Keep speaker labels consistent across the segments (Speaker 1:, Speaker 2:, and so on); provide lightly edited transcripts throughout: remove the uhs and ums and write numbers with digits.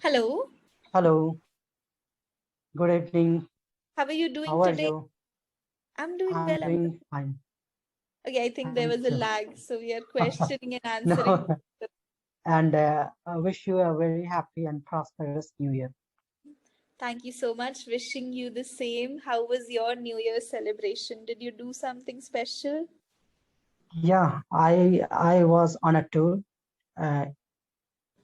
Speaker 1: Hello,
Speaker 2: Hello, good evening.
Speaker 1: how are you doing
Speaker 2: How are
Speaker 1: today?
Speaker 2: you?
Speaker 1: I'm doing
Speaker 2: I'm
Speaker 1: well.
Speaker 2: doing fine.
Speaker 1: Okay, I think there was
Speaker 2: Thank
Speaker 1: a
Speaker 2: you.
Speaker 1: lag, so we are questioning and answering.
Speaker 2: No, and I wish you a very happy and prosperous New Year.
Speaker 1: Thank you so much. Wishing you the same. How was your New Year celebration? Did you do something special?
Speaker 2: Yeah, I was on a tour. Uh,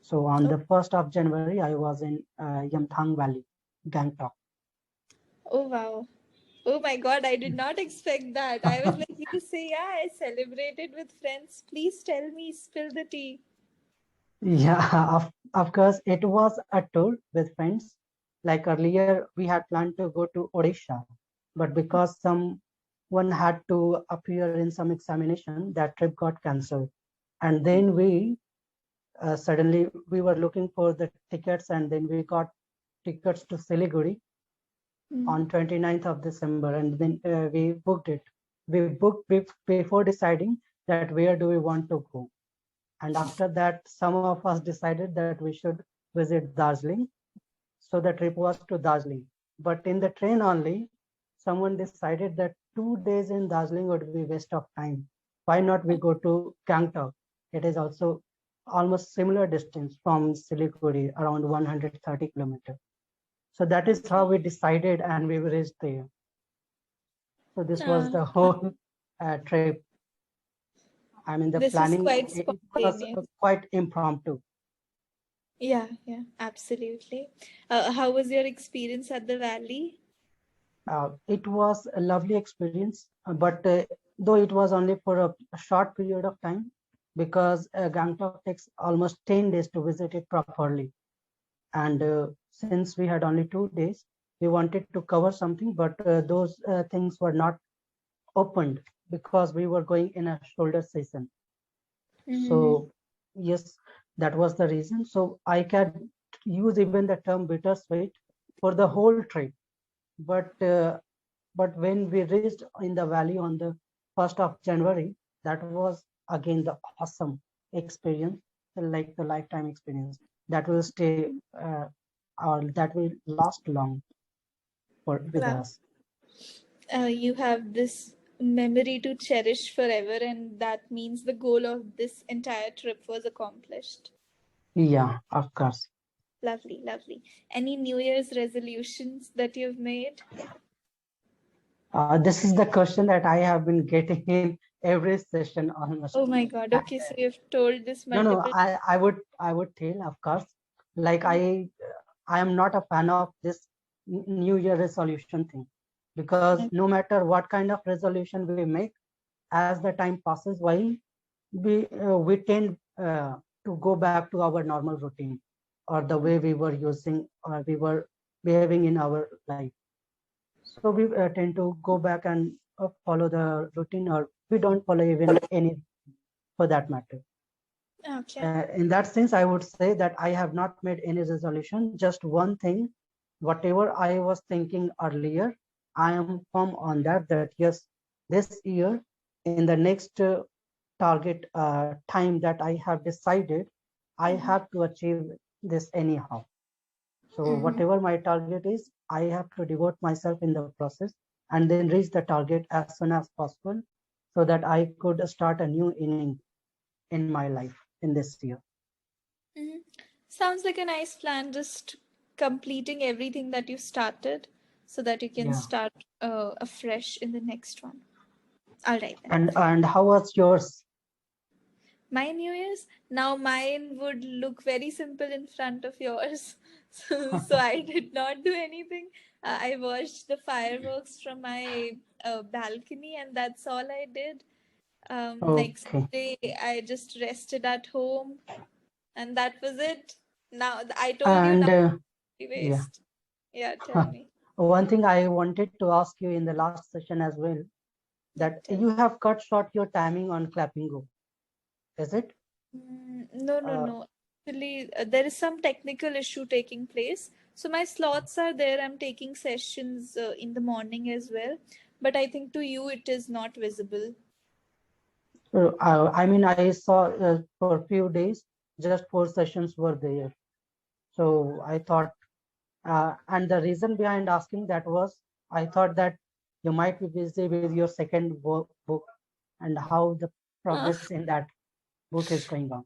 Speaker 2: so on
Speaker 1: Oh,
Speaker 2: the 1st of January, I was in Yamthang Valley, Gangtok.
Speaker 1: oh wow. Oh my God, I did not expect that. I was like, you say, yeah, I celebrated with friends. Please tell me, spill the tea.
Speaker 2: Yeah, of course, it was a tour with friends. Like earlier, we had planned to go to Odisha, but because someone had to appear in some examination, that trip got cancelled. And then we suddenly we were looking for the tickets, and then we got tickets to Siliguri
Speaker 1: Mm.
Speaker 2: on 29th of December, and then we booked it. We booked before deciding that where do we want to go. And after that, some of us decided that we should visit Darjeeling. So the trip was to Darjeeling. But in the train only, someone decided that 2 days in Darjeeling would be waste of time. Why not we go to Gangtok? It is also almost similar distance from Siliguri, around 130 kilometers. So that is how we
Speaker 1: Okay.
Speaker 2: decided, and we reached there. So this was
Speaker 1: Uh,
Speaker 2: the whole trip. I mean, the
Speaker 1: this is
Speaker 2: planning,
Speaker 1: quite
Speaker 2: it was
Speaker 1: spontaneous.
Speaker 2: quite impromptu.
Speaker 1: Yeah, yeah, absolutely. How was your experience at the valley?
Speaker 2: It was a lovely experience, but though it was only for a short period of time, because Gangtok takes almost 10 days to visit it properly. And since we had only 2 days, we wanted to cover something, but those things were not opened because we were going in a shoulder season.
Speaker 1: Mm-hmm.
Speaker 2: So, yes, that was the reason. So, I can use even the term bittersweet for the whole trip. But when we reached in the valley on the 1st of January, that was again the awesome experience, like the lifetime experience that will stay or that will last long for with
Speaker 1: Wow.
Speaker 2: us.
Speaker 1: You have this memory to cherish forever, and that means the goal of this entire trip was accomplished.
Speaker 2: Yeah, of course.
Speaker 1: Lovely, lovely. Any New Year's resolutions that you've made?
Speaker 2: This is the question that I have been getting in every session almost.
Speaker 1: Oh my God.
Speaker 2: And,
Speaker 1: Okay, so you've told this
Speaker 2: no,
Speaker 1: multiple.
Speaker 2: I would tell, of course, like I am not a fan of this New Year resolution thing, because
Speaker 1: Mm.
Speaker 2: no matter what kind of resolution we make, as the time passes, while we tend to go back to our normal routine, or the way we were using or we were behaving in our life. So we tend to go back and follow the routine, or we don't follow even any for that matter.
Speaker 1: Okay.
Speaker 2: In that sense, I would say that I have not made any resolution. Just one thing, whatever I was thinking earlier, I am firm on that. That yes, this year, in the next target time that I have decided, I
Speaker 1: Mm-hmm.
Speaker 2: have to achieve this anyhow. So
Speaker 1: Mm-hmm.
Speaker 2: whatever my target is, I have to devote myself in the process and then reach the target as soon as possible, so that I could start a new inning in my life in this year.
Speaker 1: Mm-hmm. Sounds like a nice plan, just completing everything that you started so that you can
Speaker 2: Yeah.
Speaker 1: start afresh in the next one. All right then.
Speaker 2: And how was yours?
Speaker 1: My New Year's? Now mine would look very simple in front of yours. So I did not do anything. I watched the fireworks from my balcony, and that's all I did. Next
Speaker 2: Okay.
Speaker 1: day, I just rested at home, and that was it. Now, I told you
Speaker 2: And
Speaker 1: now we
Speaker 2: yeah,
Speaker 1: waste. Yeah, tell me.
Speaker 2: one thing I wanted to ask you in the last session as well,
Speaker 1: Yeah,
Speaker 2: that
Speaker 1: tell
Speaker 2: you
Speaker 1: me.
Speaker 2: have cut short your timing on Clapingo, is it?
Speaker 1: No, no,
Speaker 2: Uh,
Speaker 1: no. Actually, there is some technical issue taking place. So my slots are there. I'm taking sessions in the morning as well. But I think to you it is not visible.
Speaker 2: I mean, I saw for a few days just 4 sessions were there. So I thought, and the reason behind asking that was I thought that you might be busy with your second book and how the progress in that book is going on.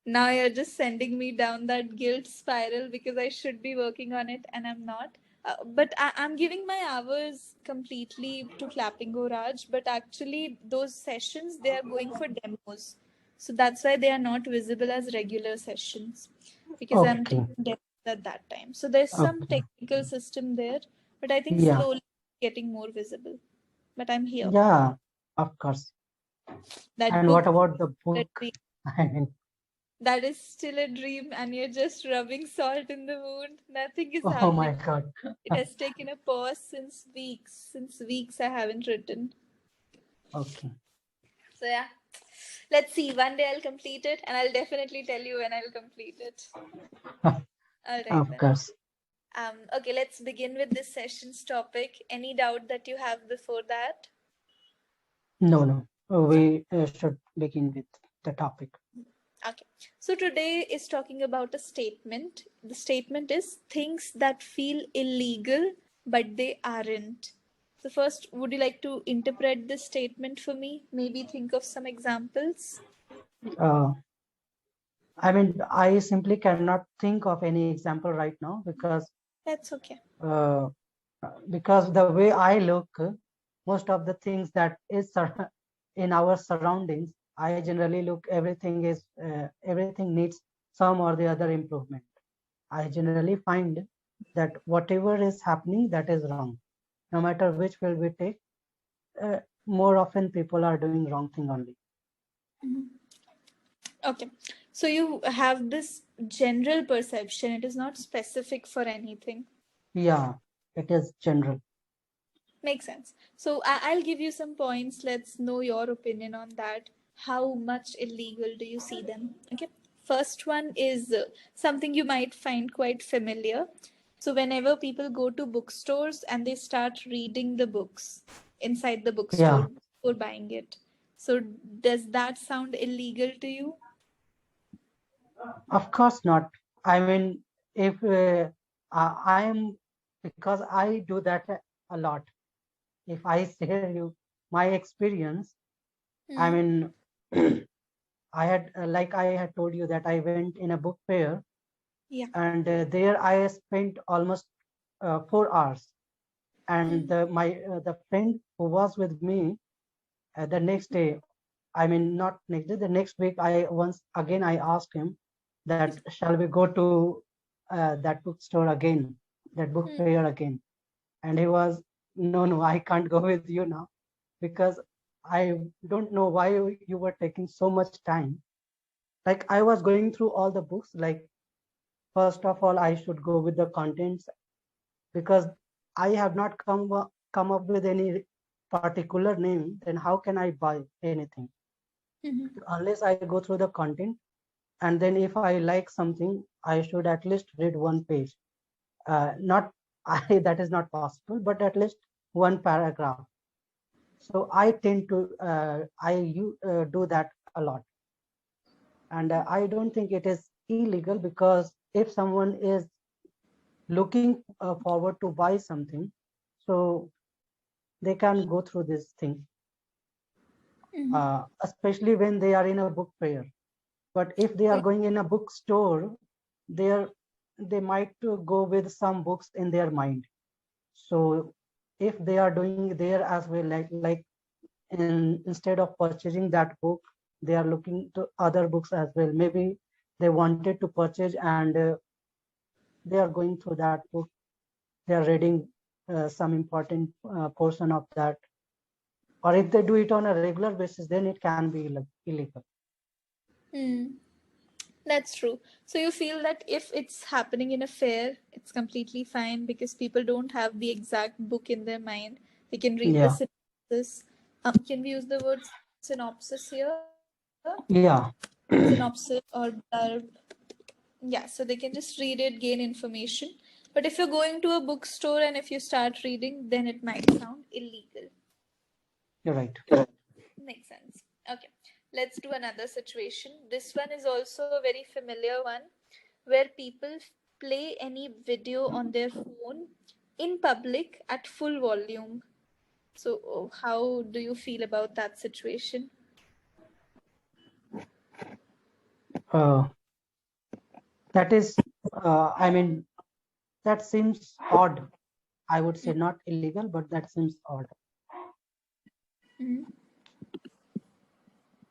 Speaker 1: Now you're just sending me down that guilt spiral because I should be working on it and I'm not. But I'm giving my hours completely to Clapingo Raj, but actually those sessions they are going for demos. So that's why they are not visible as regular sessions because I'm
Speaker 2: Okay.
Speaker 1: taking demos at that time. So there's some
Speaker 2: Okay.
Speaker 1: technical system there, but I think
Speaker 2: Yeah.
Speaker 1: slowly getting more visible. But I'm here.
Speaker 2: Yeah. Of course.
Speaker 1: That
Speaker 2: And what
Speaker 1: book,
Speaker 2: about the book?
Speaker 1: that dream,
Speaker 2: I mean,
Speaker 1: that is still a dream, and you're just rubbing salt in the wound. Nothing is
Speaker 2: oh
Speaker 1: happening.
Speaker 2: my God.
Speaker 1: It has taken a pause since weeks. Since weeks, I haven't written.
Speaker 2: Okay.
Speaker 1: So, yeah. Let's see. One day I'll complete it, and I'll definitely tell you when I'll complete it. All right,
Speaker 2: Of
Speaker 1: then.
Speaker 2: course.
Speaker 1: Okay, let's begin with this session's topic. Any doubt that you have before that?
Speaker 2: No, no.
Speaker 1: No?
Speaker 2: We should begin with the topic.
Speaker 1: Okay. So today is talking about a statement. The statement is things that feel illegal but they aren't. So first, would you like to interpret this statement for me? Maybe think of some examples.
Speaker 2: Uh, I mean, I simply cannot think of any example right now
Speaker 1: That's okay.
Speaker 2: uh, because the way I look, most of the things that is in our surroundings, I generally look everything needs some or the other improvement. I generally find that whatever is happening, that is wrong. No matter which field we take, more often people are doing wrong thing only.
Speaker 1: Mhm. Okay. So you have this general perception. It is not specific for anything.
Speaker 2: Yeah, it is general.
Speaker 1: Makes sense. So I'll give you some points. Let's know your opinion on that. How much illegal do you see them? Okay. First one is something you might find quite familiar. So whenever people go to bookstores and they start reading the books inside the
Speaker 2: Yeah,
Speaker 1: bookstore before buying it. So does that sound illegal to you?
Speaker 2: of course not. I mean, if I am, because I do that a lot. If I share you my experience, I
Speaker 1: Hmm.
Speaker 2: mean, I had, like I had told you that I went in a book fair,
Speaker 1: Yeah.
Speaker 2: and there I spent almost 4 hours. And
Speaker 1: Hmm.
Speaker 2: the friend who was with me the next day, I mean, not next day, the next week, I once again I asked him that shall we go to that bookstore again, that book
Speaker 1: Hmm.
Speaker 2: fair again? And he was, no, no, I can't go with you now because I don't know why you were taking so much time. Like I was going through all the books. Like first of all, I should go with the contents because I have not come up with any particular name. Then how can I buy anything
Speaker 1: Hmm.
Speaker 2: unless I go through the content? And then if I like something, I should at least read one page. Not that is not possible, but at least one paragraph. So I tend to do that a lot, and I don't think it is illegal because if someone is looking forward to buy something, so they can go through this thing,
Speaker 1: Hmm.
Speaker 2: especially when they are in a book fair. But if they are going in a bookstore, they they might go with some books in their mind. So if they are doing there as well, like instead of purchasing that book, they are looking to other books as well. Maybe they wanted to purchase and they are going through that book. They are reading some important portion of that. Or if they do it on a regular basis, then it can be illegal.
Speaker 1: Hmm. That's true. So you feel that if it's happening in a fair, it's completely fine because people don't have the exact book in their mind. They can read the
Speaker 2: Yeah,
Speaker 1: synopsis. Can we use the word synopsis here?
Speaker 2: yeah,
Speaker 1: Synopsis or blurb. Yeah, so they can just read it, gain information. But if you're going to a bookstore and if you start reading, then it might sound illegal.
Speaker 2: you're right.
Speaker 1: Makes sense. Okay, let's do another situation. This one is also a very familiar one where people play any video on their phone in public at full volume. So, how do you feel about that situation?
Speaker 2: Uh, that is, I mean, that seems odd. I would say not illegal, but that seems odd.
Speaker 1: Mm.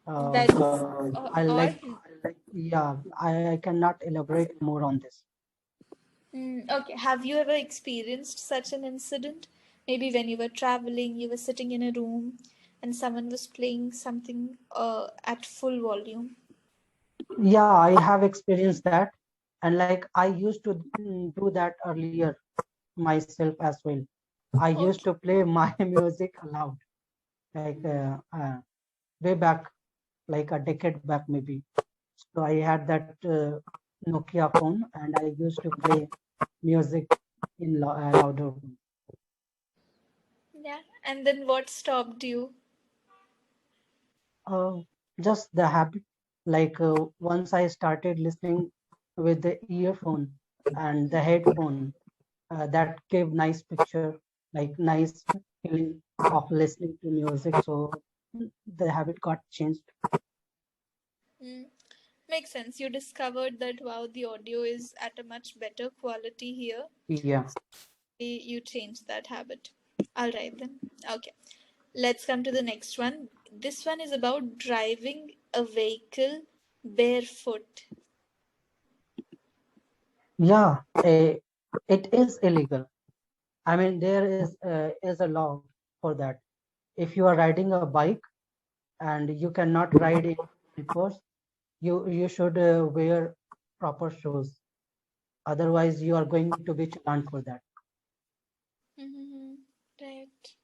Speaker 2: Uh,
Speaker 1: That's odd.
Speaker 2: yeah, I cannot elaborate more on this.
Speaker 1: Okay, have you ever experienced such an incident? Maybe when you were traveling, you were sitting in a room and someone was playing something at full volume.
Speaker 2: Yeah, I have experienced that, and like I used to do that earlier myself as well. I used
Speaker 1: Okay.
Speaker 2: to play my music aloud, like way back, like a decade back maybe. So I had that Nokia phone, and I used to play music in louder.
Speaker 1: Yeah. And then what stopped you?
Speaker 2: Uh, just the habit. Like once I started listening with the earphone and the headphone, that gave nice picture, like nice feeling of listening to music. So the habit got changed.
Speaker 1: Mm. Makes sense. You discovered that wow, the audio is at a much better quality here.
Speaker 2: Yeah,
Speaker 1: You changed that habit. All right then. Okay. Let's come to the next one. This one is about driving a vehicle barefoot.
Speaker 2: yeah. It is illegal. I mean, there is a law for that. If you are riding a bike and you cannot ride in slippers, you should wear proper shoes. Otherwise, you are going to be challaned for that.
Speaker 1: Mm-hmm. Right.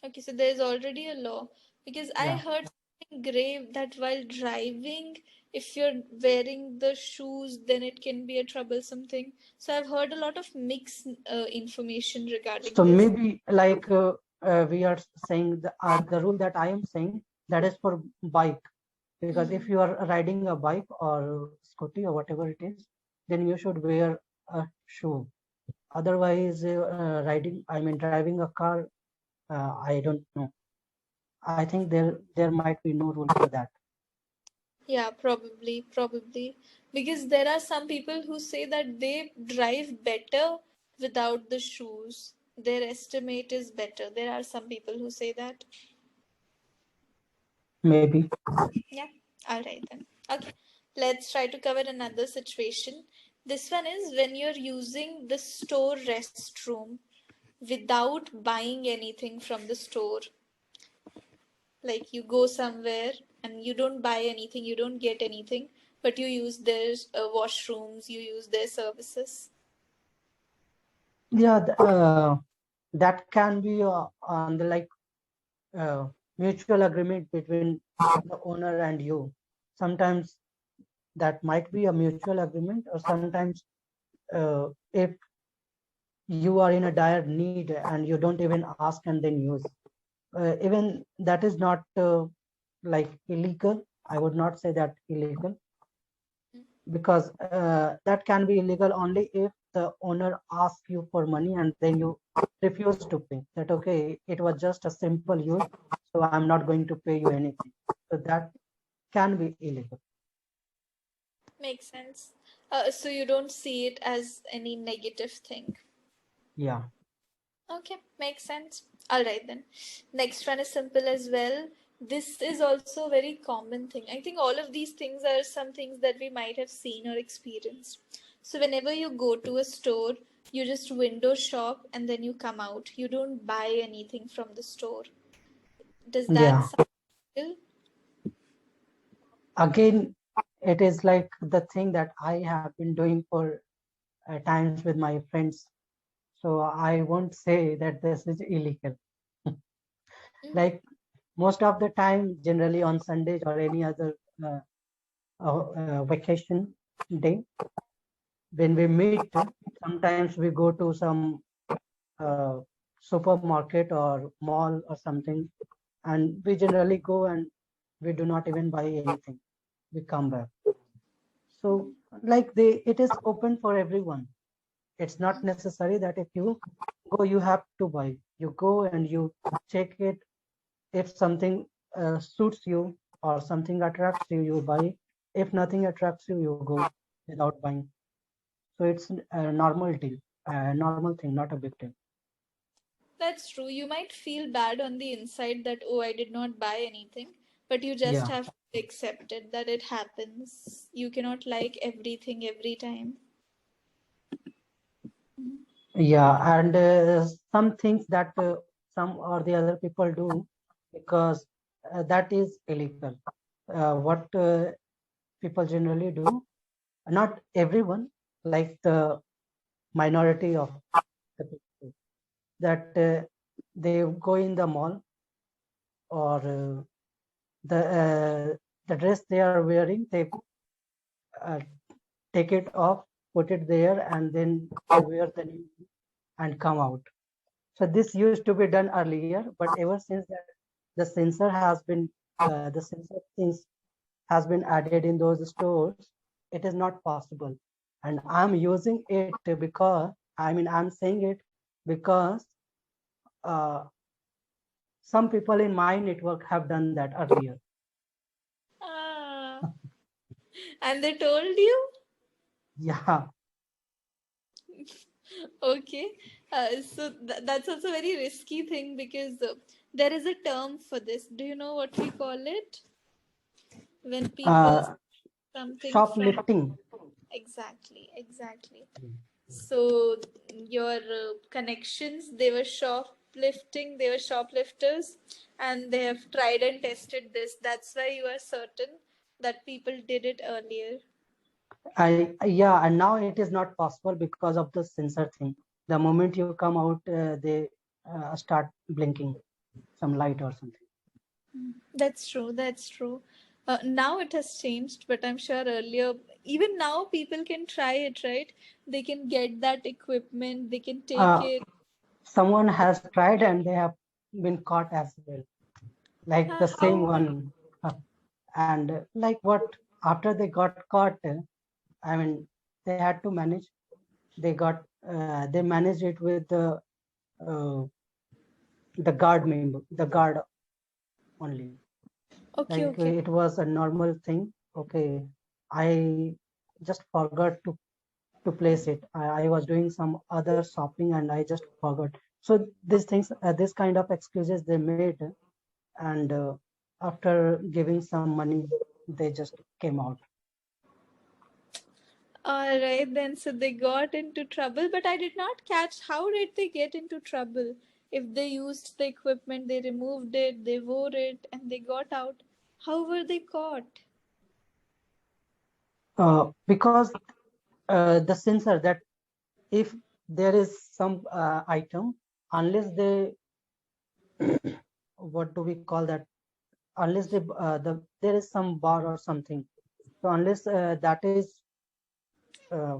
Speaker 1: Okay, so there's already a law because I
Speaker 2: Yeah.
Speaker 1: heard something grave that while driving, if you're wearing the shoes, then it can be a troublesome thing. So I've heard a lot of mixed information regarding
Speaker 2: So
Speaker 1: this.
Speaker 2: maybe like we are saying the rule that I am saying, that is for bike, because if
Speaker 1: Mm-hmm.
Speaker 2: you are riding a bike or scooty or whatever it is, then you should wear a shoe. Otherwise, driving a car, I don't know. I think there might be no rule for that.
Speaker 1: Yeah, probably. Because there are some people who say that they drive better without the shoes. Their estimate is better. There are some people who say that.
Speaker 2: Maybe.
Speaker 1: Yeah, all right then. Okay, let's try to cover another situation. This one is when you're using the store restroom without buying anything from the store. Like you go somewhere and you don't buy anything, you don't get anything, but you use their washrooms, you use their services.
Speaker 2: Yeah, that can be on the like mutual agreement between the owner and you. Sometimes that might be a mutual agreement, or sometimes if you are in a dire need and you don't even ask and then use, even that is not like illegal. I would not say that illegal, because that can be illegal only if the owner asks you for money and then you refuse to pay. That okay, it was just a simple use, so I'm not going to pay you anything. So that can be illegal.
Speaker 1: Makes sense. So you don't see it as any negative thing.
Speaker 2: Yeah.
Speaker 1: Okay, makes sense. All right then. Next one is simple as well. This is also a very common thing. I think all of these things are some things that we might have seen or experienced. So whenever you go to a store, you just window shop and then you come out. You don't buy anything from the store. Does that
Speaker 2: Yeah.
Speaker 1: sound real?
Speaker 2: Again, it is like the thing that I have been doing for times with my friends. So I won't say that this is illegal.
Speaker 1: Mm-hmm.
Speaker 2: Like most of the time, generally on Sundays or any other uh, vacation day, when we meet, sometimes we go to some uh, supermarket or mall or something, and we generally go and we do not even buy anything. We come back. So like it is open for everyone. It's not necessary that if you go, you have to buy. You go and you check it. If something suits you or something attracts you, you buy. If nothing attracts you, you go without buying. So it's a normal thing, not a big deal.
Speaker 1: That's true. You might feel bad on the inside that, oh, I did not buy anything, but you just
Speaker 2: Yeah,
Speaker 1: have to accept it that it happens. You cannot like everything every time.
Speaker 2: yeah, and some things that some or the other people do because that is illegal. What people generally do, not everyone, like the minority of the people, that they go in the mall or the dress they are wearing, they uh, take it off, put it there, and then they wear the new and come out. So this used to be done earlier, but ever since that the sensor things has been added in those stores, it is not possible. And I'm using it because I'm saying it because uh, some people in my network have done that earlier.
Speaker 1: Ah, and they told you?
Speaker 2: Yeah,
Speaker 1: Okay. So that's also a very risky thing because there is a term for this. Do you know what we call it? When people
Speaker 2: uh,
Speaker 1: steal something from.
Speaker 2: shoplifting.
Speaker 1: Exactly, exactly. So your connections, they were shoplifting, they were shoplifters, and they have tried and tested this. That's why you are certain that people did it earlier.
Speaker 2: Yeah, and now it is not possible because of the sensor thing. The moment you come out, they start blinking some light or something.
Speaker 1: That's true, that's true. Now it has changed, but I'm sure earlier, even now, people can try it, right? They can get that equipment, they can take
Speaker 2: Uh,
Speaker 1: it.
Speaker 2: Someone has tried and they have been caught as well, like the same
Speaker 1: How?
Speaker 2: one. And like what, after they got caught, they had to manage. They managed it with uh, the the guard only.
Speaker 1: Okay,
Speaker 2: Like
Speaker 1: okay.
Speaker 2: it was a normal thing. Okay, I just forgot to place it. I was doing some other shopping and I just forgot. So these things, this kind of excuses they made, and after giving some money, they just came out.
Speaker 1: All right, then. So they got into trouble, but I did not catch how did they get into trouble? If they used the equipment, they removed it, they wore it, and they got out. How were they caught?
Speaker 2: Because the sensor that if there is some item, unless they what do we call that? Unless there is some bar or something. So unless that is uh,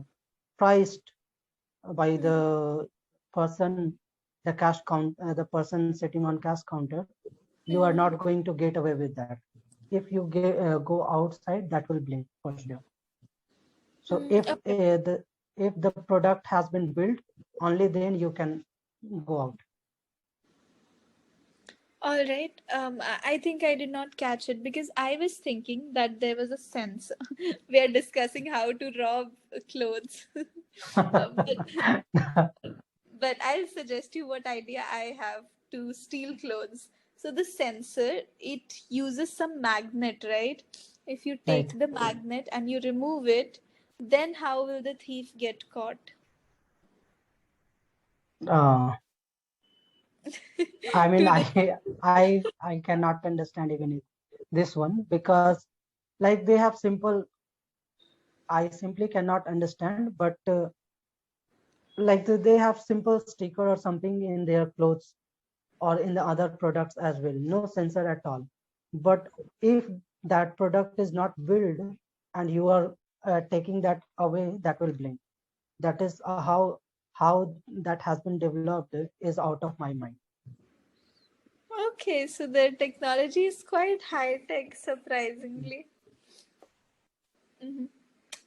Speaker 2: priced by the person sitting on cash counter, you are not going to get away with that. If you go outside, that will blink for sure. So
Speaker 1: Okay.
Speaker 2: if the product has been built, only then you can go out.
Speaker 1: All right. I think I did not catch it because I was thinking that there was a sense. We are discussing how to rob clothes. But I'll suggest you what idea I have to steal clothes. So the sensor, it uses some magnet, right? If you
Speaker 2: Right.
Speaker 1: take the magnet and you remove it, then how will the thief get caught?
Speaker 2: Uh, I mean,
Speaker 1: To the
Speaker 2: I cannot understand even this one because like they have simple. I simply cannot understand, but like they have simple sticker or something in their clothes or in the other products as well. No sensor at all. But if that product is not built and you are taking that away, that will blink. That is how that has been developed is out of my mind.
Speaker 1: Okay, so their technology is quite high tech, surprisingly. Mhm.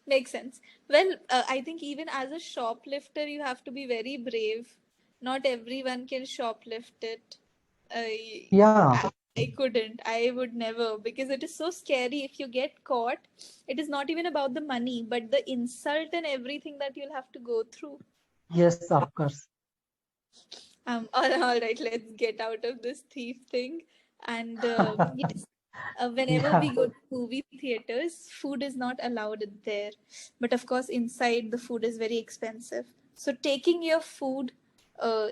Speaker 1: Makes sense. Well, I think even as a shoplifter, you have to be very brave. Not everyone can shoplift it. I,
Speaker 2: Yeah,
Speaker 1: I couldn't. I would never, because it is so scary. If you get caught, it is not even about the money, but the insult and everything that you'll have to go through.
Speaker 2: yes, of course.
Speaker 1: All right, let's get out of this thief thing. And yes, whenever
Speaker 2: Yeah.
Speaker 1: we go to movie theaters, food is not allowed there. But of course, inside the food is very expensive. So taking your food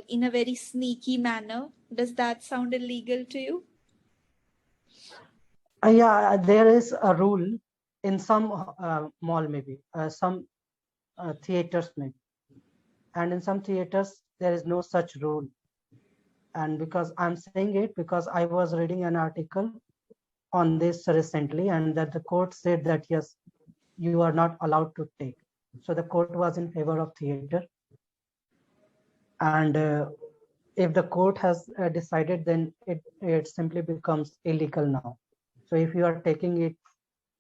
Speaker 1: in a very sneaky manner, does that sound illegal to you?
Speaker 2: Yeah, there is a rule in some mall, maybe some theaters, maybe, and in some theaters there is no such rule. And because I'm saying it because I was reading an article on this recently, and that the court said that yes, you are not allowed to take. So the court was in favor of theater, and if the court has decided, then it simply becomes illegal now. So if you are taking it,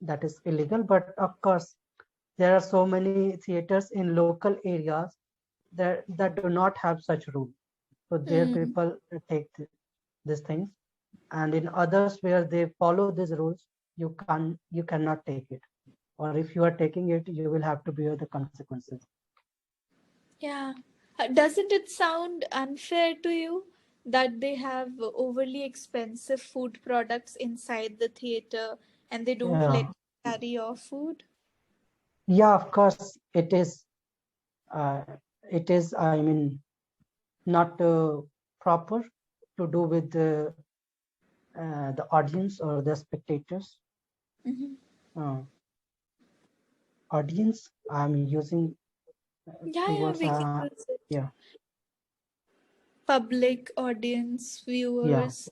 Speaker 2: that is illegal. But of course, there are so many theaters in local areas that do not have such rule. So there
Speaker 1: Hmm.
Speaker 2: people take these things, and in others where they follow these rules, you cannot take it, or if you are taking it, you will have to bear the consequences.
Speaker 1: Yeah. Doesn't it sound unfair to you that they have overly expensive food products inside the theater and they don't let
Speaker 2: Yeah,
Speaker 1: you carry your food?
Speaker 2: yeah, of course it is. uh, it is, I mean, not proper to do with the audience or the spectators.
Speaker 1: Hmm.
Speaker 2: uh, Audience, I'm using
Speaker 1: Yeah,
Speaker 2: two
Speaker 1: yeah,
Speaker 2: words.
Speaker 1: we can use it.
Speaker 2: Yeah,
Speaker 1: Public, audience,
Speaker 2: yeah.
Speaker 1: viewers.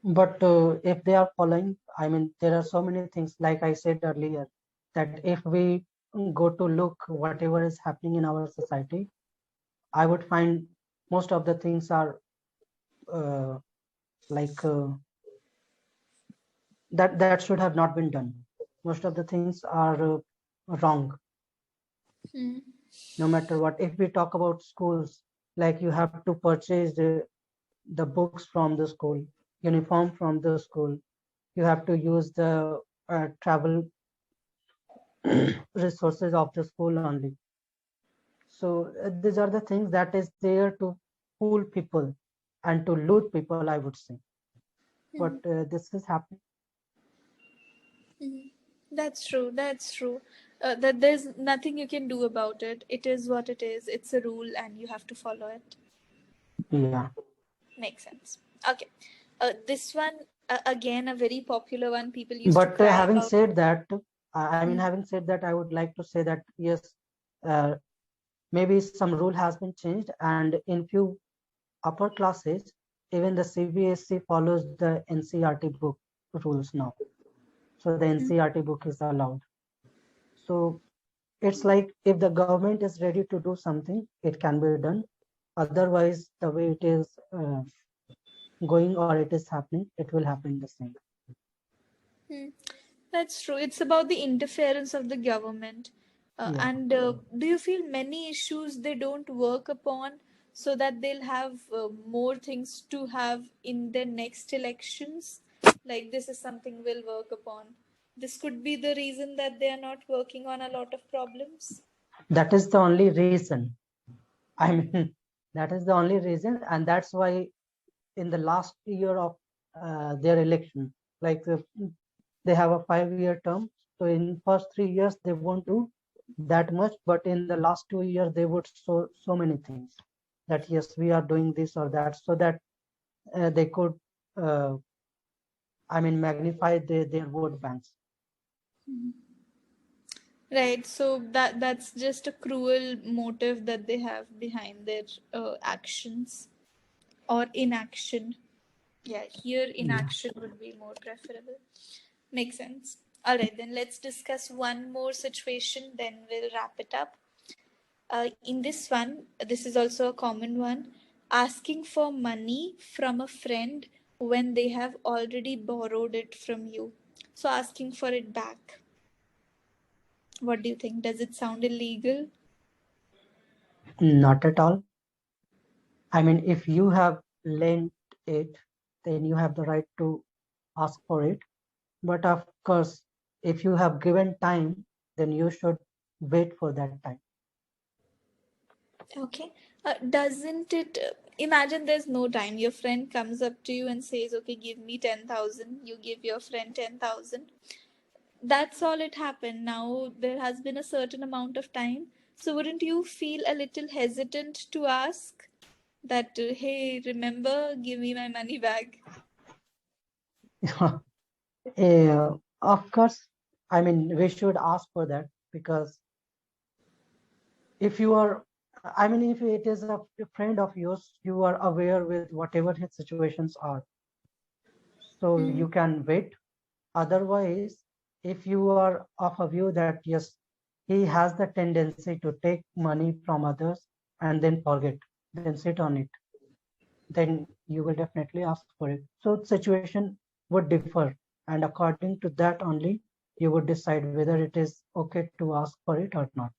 Speaker 2: But if they are following, I mean, there are so many things, like I said earlier, that if we go to look whatever is happening in our society, I would find most of the things are uh, like that should have not been done. Most of the things are wrong,
Speaker 1: Hmm.
Speaker 2: no matter what. If we talk about schools, like you have to purchase the books from the school, uniform from the school, you have to use the travel resources of the school only. So these are the things that is there to fool people and to loot people, I would say. But
Speaker 1: Hmm.
Speaker 2: this is happening.
Speaker 1: Hmm. That's true. That's true. That there's nothing you can do about it. It is what it is. It's a rule and you have to follow it.
Speaker 2: Yeah.
Speaker 1: Makes sense. Okay. This one, again, a very popular one. People used to
Speaker 2: But
Speaker 1: cry
Speaker 2: having
Speaker 1: about.
Speaker 2: said that, I mean,
Speaker 1: Hmm.
Speaker 2: having said that, I would like to say that yes, uh, maybe some rule has been changed, and in few upper classes, even the CBSE follows the NCRT book rules now. So the
Speaker 1: Hmm.
Speaker 2: NCRT book is allowed. So it's like if the government is ready to do something, it can be done. Otherwise, the way it is going or it is happening, it will happen the same.
Speaker 1: Hmm. That's true. It's about the interference of the government.
Speaker 2: Yeah.
Speaker 1: And do you feel many issues they don't work upon so that they'll have more things to have in their next elections? Like, this is something we'll work upon. This could be the reason that they are not working on a lot of problems.
Speaker 2: That is the only reason. I mean, that is the only reason, and that's why in the last year of their election, like they have a 5-year term. So in first 3 years they won't do that much, but in the last 2 years they would so many things, that yes, we are doing this or that, so that they could, uh, I mean, magnify their vote banks.
Speaker 1: Right, so that's just a cruel motive that they have behind their actions or inaction. Yeah, here
Speaker 2: Yeah.
Speaker 1: inaction would be more preferable. Makes sense. All right, then let's discuss one more situation, then we'll wrap it up. In this one, this is also a common one, asking for money from a friend when they have already borrowed it from you. So asking for it back. What do you think? Does it sound illegal?
Speaker 2: Not at all. I mean, if you have lent it, then you have the right to ask for it. But of course, if you have given time, then you should wait for that time.
Speaker 1: Okay. Doesn't it? Imagine there's no time. Your friend comes up to you and says, "Okay, give me 10,000." You give your friend 10,000. That's all it happened. Now there has been a certain amount of time. So wouldn't you feel a little hesitant to ask that, "Hey, remember, give me my money back"?
Speaker 2: Of course, I mean, we should ask for that because if you are, I mean, if it is a friend of yours, you are aware with whatever his situations are, so
Speaker 1: Mm.
Speaker 2: you can wait. Otherwise, if you are of a view that yes, he has the tendency to take money from others and then forget, then sit on it, then you will definitely ask for it. So situation would differ, and according to that only, you would decide whether it is okay to ask for it or not.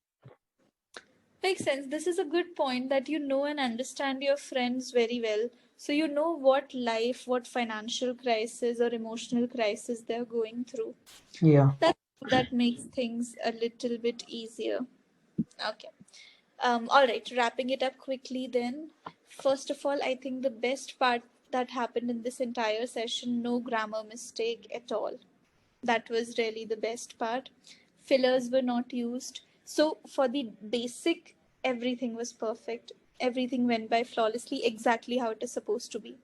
Speaker 1: Makes sense. This is a good point that you know and understand your friends very well. So you know what life, what financial crisis or emotional crisis they're going through.
Speaker 2: Yeah.
Speaker 1: That makes things a little bit easier. Okay. All right, wrapping it up quickly then. First of all, I think the best part that happened in this entire session, no grammar mistake at all. That was really the best part. Fillers were not used. So, for the basic, everything was perfect. Everything went by flawlessly, exactly how it is supposed to be.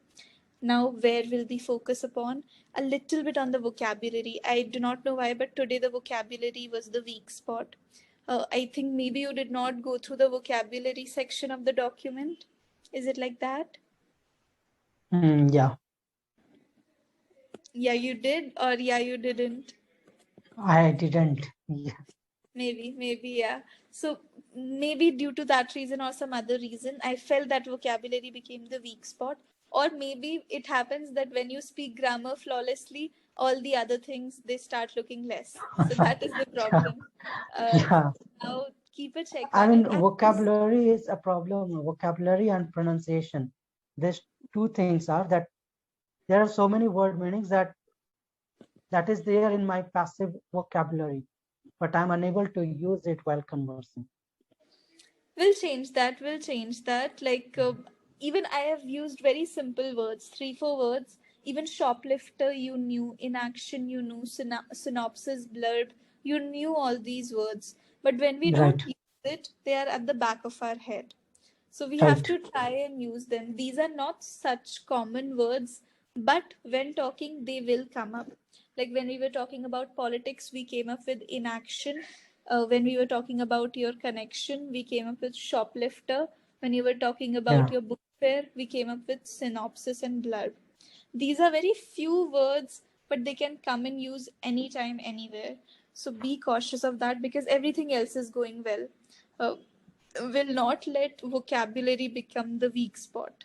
Speaker 1: Now, where will the focus upon? A little bit on the vocabulary. I do not know why, but today the vocabulary was the weak spot. I think maybe you did not go through the vocabulary section of the document. Is it like that?
Speaker 2: Yeah,
Speaker 1: Yeah, you did, or yeah, you didn't.
Speaker 2: I didn't. Yeah.
Speaker 1: Maybe, yeah. So maybe due to that reason or some other reason, I felt that vocabulary became the weak spot. Or maybe it happens that when you speak grammar flawlessly, all the other things they start looking less. So that is the
Speaker 2: Yeah,
Speaker 1: problem. Uh,
Speaker 2: yeah.
Speaker 1: now keep a check
Speaker 2: I
Speaker 1: on
Speaker 2: mean,
Speaker 1: it. And
Speaker 2: vocabulary is a problem. Vocabulary and pronunciation. These two things are that there are so many word meanings that is there in my passive vocabulary, but I'm unable to use it while conversing.
Speaker 1: we'll change that. We'll change that. Like, even I have used very simple words, three, four words. Even shoplifter, you knew. Inaction, you knew. Synopsis, blurb, you knew all these words. But when we don't
Speaker 2: Right,
Speaker 1: use it, they are at the back of our head. So we have
Speaker 2: right.
Speaker 1: to try and use them. These are not such common words, but when talking, they will come up. Like when we were talking about politics, we came up with inaction. When we were talking about your connection, we came up with shoplifter. When you were talking about
Speaker 2: Yeah,
Speaker 1: your book fair, we came up with synopsis and blurb. These are very few words, but they can come in use anytime, anywhere. So be cautious of that because everything else is going well. Uh, will not let vocabulary become the weak spot.